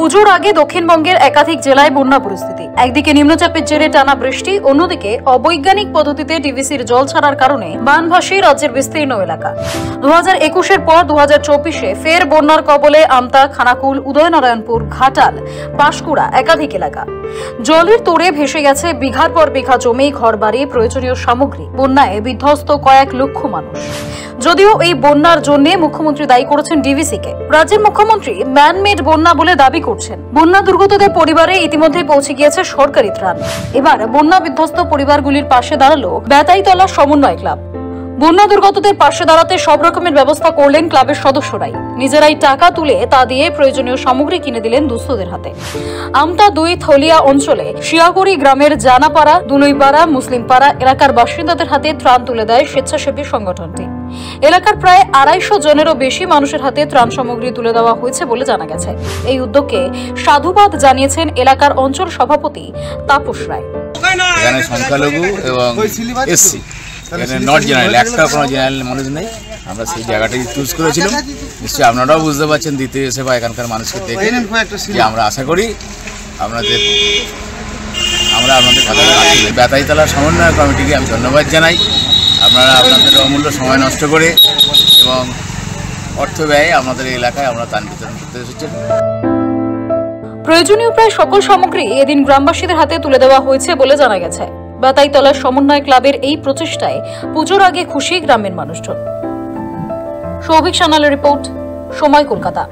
পুজোর আগে দক্ষিণবঙ্গের একাধিক জেলায় বন্যা পরিস্থিতি। একদিকে নিম্নচাপের জেরে টানা বৃষ্টি, অন্যদিকে অবৈজ্ঞানিক পদ্ধতিতে টিভিসির জল ছাড়ার কারণে বানভাসী রাজ্যের বিস্তীর্ণ এলাকা। 2021-এর পর 2024-এ ফের বন্যার কবলে আমতা, খানাকুল, উদয়নারায়ণপুর, ঘাটাল, পাঁশকুড়া একাধিক এলাকা। জলের তোড়ে ভেসে গেছে বিঘার পর বিঘা জমি, ঘরবাড়ি, প্রয়োজনীয় সামগ্রী। বন্যায় বিধ্বস্ত কয়েক লক্ষ মানুষ। যদিও এই বন্যার জন্য মুখ্যমন্ত্রী দায়ী করেছেন ডিভিসিকে। রাজ্যের মুখ্যমন্ত্রী ম্যানমেড বন্যা বলে দাবি করছেন। বন্যা দুর্গতদের পরিবারে ইতিমধ্যে পৌঁছে গিয়েছে সরকারি ত্রাণ। এবার বন্যা বিধ্বস্ত পরিবারগুলির পাশে দাঁড়ালো বেতাইতলা সমন্বয় ক্লাব। বন্যা দুর্গতদের পাশে দাঁড়াতে সব রকমের ব্যবস্থা করলেন ক্লাবের সদস্যরাই। নিজেরাই টাকা তুলে তা দিয়ে প্রয়োজনীয় সামগ্রী কিনে দিলেন দুস্থদের হাতে। আমতা 2 থলিয়া অঞ্চলে শিয়াগুড়ি গ্রামের জানাপাড়া, দুলইপাড়া, মুসলিমপাড়া এলাকার বাসিন্দাদের হাতে ত্রাণ তুলে দেয় স্বেচ্ছাসেবী সংগঠনটি। এলাকার প্রায় 250 জনেরও বেশি মানুষের হাতে ত্রাণ সামগ্রী তুলে দেওয়া হয়েছে বলে জানা গেছে। এই উদ্যোগকে সাধুবাদ জানিয়েছেন এলাকার অঞ্চল সভাপতি তাপস রায়। এখানে সংখ্যালঘু এবং এসসি, এখানে নট জেনারেল, একটা কোনো জেনারেল মানুষ নেই। আমরা সেই জায়গাটাই চুজ করেছিলাম। নিশ্চয়ই আপনারাও বুঝতে পারছেন দ্বিতীয় সেবা এখানকার মানুষকে দেখে যে আমরা আশা করি আমরা আপনাদের বেতাইতলা সমন্বয় কমিটিকে আমি ধন্যবাদ জানাই। আপনারা আপনাদের অমূল্য সময় নষ্ট করে এবং অর্থ ব্যয়ে আমাদের এলাকায় আমরা ত্রাণ বিতরণ করতে এসেছেন। প্রয়োজনীয় প্রায় সকল সামগ্রী এদিন গ্রামবাসীদের হাতে তুলে দেওয়া হয়েছে বলে জানা গেছে। বেতাইতলা সমন্বয় ক্লাবের এই প্রচেষ্টায় পুজোর আগে খুশি গ্রামের মানুষজন। সৌভিক সান্যালের রিপোর্ট, সময়, কলকাতা।